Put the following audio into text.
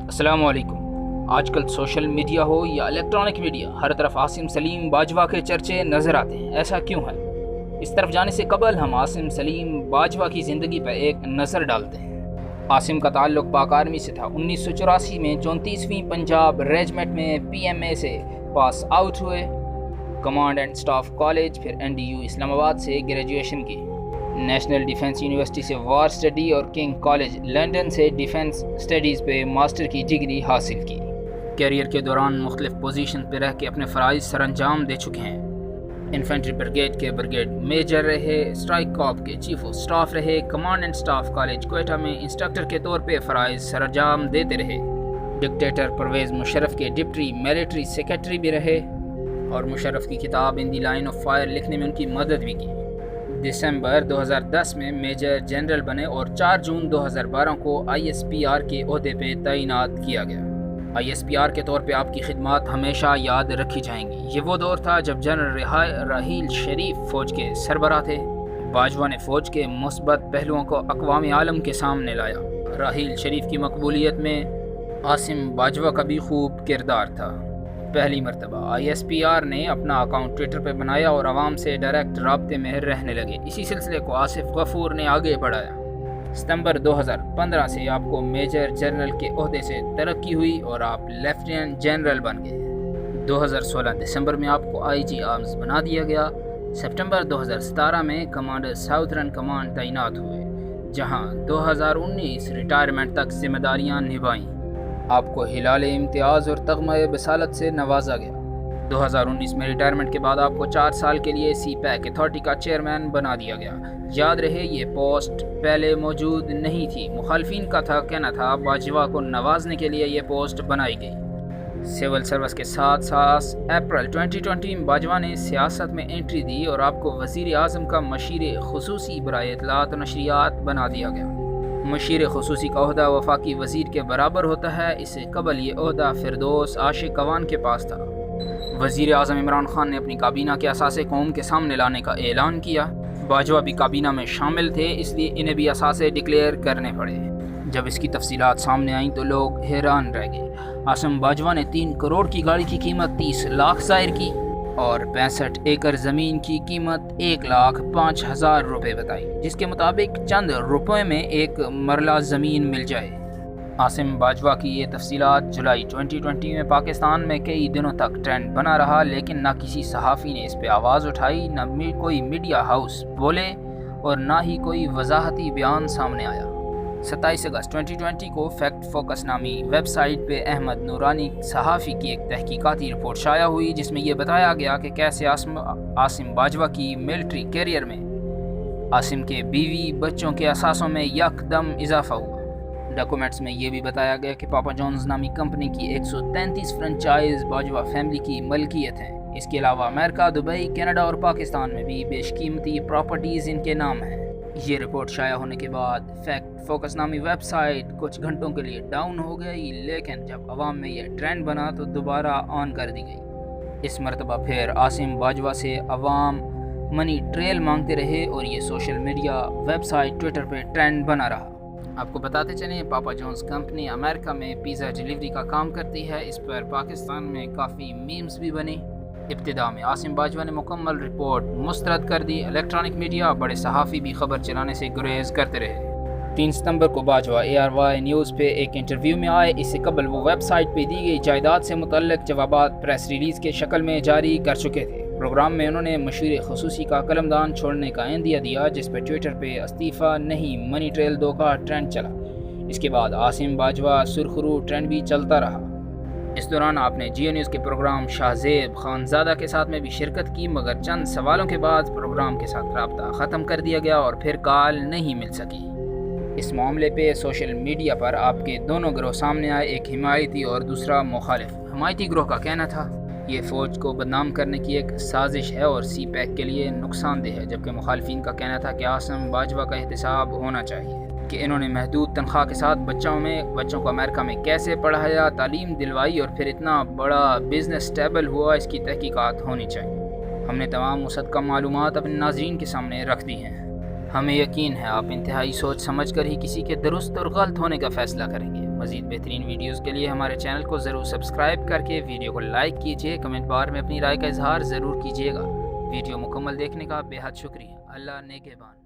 السلام علیکم۔ آج کل سوشل میڈیا ہو یا الیکٹرانک میڈیا، ہر طرف عاصم سلیم باجوہ کے چرچے نظر آتے ہیں۔ ایسا کیوں ہے؟ اس طرف جانے سے قبل ہم عاصم سلیم باجوہ کی زندگی پر ایک نظر ڈالتے ہیں۔ عاصم کا تعلق پاک آرمی سے تھا۔ 1984 میں 34ویں پنجاب ریجمنٹ میں PMA سے پاس آؤٹ ہوئے۔ کمانڈ اینڈ سٹاف کالج، پھر NDU اسلام آباد سے گریجویشن کی۔ نیشنل ڈیفنس یونیورسٹی سے وار اسٹڈی اور کنگ کالج لندن سے ڈیفنس اسٹڈیز پہ ماسٹر کی ڈگری حاصل کی۔ کیریئر کے دوران مختلف پوزیشن پہ رہ کے اپنے فرائض سر انجام دے چکے ہیں۔ انفینٹری بریگیڈ کے بریگیڈ میجر رہے، اسٹرائک کارپ کے چیف آف سٹاف رہے، command and staff college Quetta میں انسٹرکٹر کے طور پہ فرائض سر انجام دیتے رہے۔ ڈکٹیٹر پرویز مشرف کے ڈپٹی ملٹری سیکرٹری بھی رہے اور مشرف کی کتاب ان دی لائن آف فائر لکھنے میں ان کی مدد بھی کی۔ دسمبر 2010 میں میجر جنرل بنے اور 4 جون 2012 کو ISPR کے عہدے پہ تعینات کیا گیا۔ ISPR کے طور پہ آپ کی خدمات ہمیشہ یاد رکھی جائیں گی۔ یہ وہ دور تھا جب جنرل راحیل شریف فوج کے سربراہ تھے۔ باجوہ نے فوج کے مثبت پہلوؤں کو اقوام عالم کے سامنے لایا۔ راحیل شریف کی مقبولیت میں عاصم باجوہ کا بھی خوب کردار تھا۔ پہلی مرتبہ ISPR نے اپنا اکاؤنٹ ٹویٹر پہ بنایا اور عوام سے ڈائریکٹ رابطے میں رہنے لگے۔ اسی سلسلے کو آصف غفور نے آگے بڑھایا۔ ستمبر 2015 سے آپ کو میجر جنرل کے عہدے سے ترقی ہوئی اور آپ لیفٹیننٹ جنرل بن گئے۔ 2016 دسمبر میں آپ کو IG آرمز بنا دیا گیا۔ سپٹمبر 2017 میں کمانڈر ساؤترن کمانڈ تعینات ہوئے، جہاں 2019 ریٹائرمنٹ تک ذمہ داریاں نبھائیں۔ آپ کو ہلال امتیاز اور تغمہ بصالت سے نوازا گیا۔ 2019 میں ریٹائرمنٹ کے بعد آپ کو 4 سال کے لیے CPAC اتھارٹی کا چیئرمین بنا دیا گیا۔ یاد رہے یہ پوسٹ پہلے موجود نہیں تھی۔ مخالفین کا کہنا تھا باجوہ کو نوازنے کے لیے یہ پوسٹ بنائی گئی۔ سول سروس کے ساتھ اپریل 2020 میں باجوہ نے سیاست میں انٹری دی اور آپ کو وزیر اعظم کا مشیر خصوصی برائے اطلاعات و نشریات بنا دیا گیا۔ مشیر خصوصی کا عہدہ وفاقی وزیر کے برابر ہوتا ہے۔ اس سے قبل یہ عہدہ فردوس عاشق کوان کے پاس تھا۔ وزیر اعظم عمران خان نے اپنی کابینہ کے اثاثے قوم کے سامنے لانے کا اعلان کیا۔ باجوہ بھی کابینہ میں شامل تھے، اس لیے انہیں بھی اثاثے ڈکلیئر کرنے پڑے۔ جب اس کی تفصیلات سامنے آئیں تو لوگ حیران رہ گئے۔ عاصم باجوہ نے 3 کروڑ کی گاڑی کی قیمت 30 لاکھ ظاہر کی اور 65 ایکڑ زمین کی قیمت 1,05,000 روپے بتائی، جس کے مطابق چند روپے میں ایک مرلہ زمین مل جائے۔ عاصم باجوہ کی یہ تفصیلات جولائی 2020 میں پاکستان میں کئی دنوں تک ٹرینڈ بنا رہا، لیکن نہ کسی صحافی نے اس پہ آواز اٹھائی، نہ کوئی میڈیا ہاؤس بولے اور نہ ہی کوئی وضاحتی بیان سامنے آیا۔ 27 اگست 2020 کو فیکٹ فوکس نامی ویب سائٹ پہ احمد نورانی صحافی کی ایک تحقیقاتی رپورٹ شائع ہوئی، جس میں یہ بتایا گیا کہ کیسے عاصم باجوہ کی ملٹری کیریئر میں عاصم کے بیوی بچوں کے اثاثوں میں یکدم اضافہ ہوا۔ ڈاکومنٹس میں یہ بھی بتایا گیا کہ پاپا جونز نامی کمپنی کی 133 فرنچائز باجوہ فیملی کی ملکیت ہیں۔ اس کے علاوہ امریکہ، دبئی، کینیڈا اور پاکستان میں بھی بیش قیمتی پراپرٹیز ان کے نام ہیں۔ یہ رپورٹ شائع ہونے کے بعد فیکٹ فوکس نامی ویب سائٹ کچھ گھنٹوں کے لیے ڈاؤن ہو گئی، لیکن جب عوام میں یہ ٹرینڈ بنا تو دوبارہ آن کر دی گئی۔ اس مرتبہ پھر عاصم باجوہ سے عوام منی ٹریل مانگتے رہے اور یہ social media website Twitter پہ ٹرینڈ بنا رہا۔ آپ کو بتاتے چلیں، پاپا جونز کمپنی امریکہ میں پیزا ڈیلیوری کا کام کرتی ہے۔ اس پر پاکستان میں کافی میمز بھی بنے۔ ابتدا میں عاصم باجوہ نے مکمل رپورٹ مسترد کر دی۔ الیکٹرانک میڈیا بڑے صحافی بھی خبر چلانے سے گریز کرتے رہے۔ 3 ستمبر کو باجوہ ARY نیوز پہ ایک انٹرویو میں آئے۔ اس سے قبل وہ ویب سائٹ پہ دی گئی جائیداد سے متعلق جوابات پریس ریلیز کے شکل میں جاری کر چکے تھے۔ پروگرام میں انہوں نے مشیر خصوصی کا قلمدان چھوڑنے کا عندیہ دیا، جس پہ ٹویٹر پہ استعفیٰ نہیں منی ٹریل 2 کا ٹرینڈ چلا۔ اس کے بعد عاصم باجوہ سرخرو ٹرینڈ بھی چلتا رہا۔ اس دوران آپ نے جیو نیوز کے پروگرام شاہ زیب خانزادہ کے ساتھ میں بھی شرکت کی، مگر چند سوالوں کے بعد پروگرام کے ساتھ رابطہ ختم کر دیا گیا اور پھر کال نہیں مل سکی۔ اس معاملے پہ سوشل میڈیا پر آپ کے دونوں گروہ سامنے آئے، ایک حمایتی اور دوسرا مخالف۔ حمایتی گروہ کا کہنا تھا یہ فوج کو بدنام کرنے کی ایک سازش ہے اور CPAC کے لیے نقصان دہ ہے، جبکہ مخالفین کا کہنا تھا کہ عاصم باجوہ کا احتساب ہونا چاہیے کہ انہوں نے محدود تنخواہ کے ساتھ بچوں کو امریکہ میں کیسے پڑھایا، تعلیم دلوائی اور پھر اتنا بڑا بزنس سٹیبل ہوا، اس کی تحقیقات ہونی چاہیے۔ ہم نے تمام مصدقہ معلومات اپنے ناظرین کے سامنے رکھ دی ہیں۔ ہمیں یقین ہے آپ انتہائی سوچ سمجھ کر ہی کسی کے درست اور غلط ہونے کا فیصلہ کریں گے۔ مزید بہترین ویڈیوز کے لیے ہمارے چینل کو ضرور سبسکرائب کر کے ویڈیو کو لائک کیجیے، کمنٹ بار میں اپنی رائے کا اظہار ضرور کیجیے گا۔ ویڈیو مکمل دیکھنے کا بے حد شکریہ۔ اللہ نگہبان۔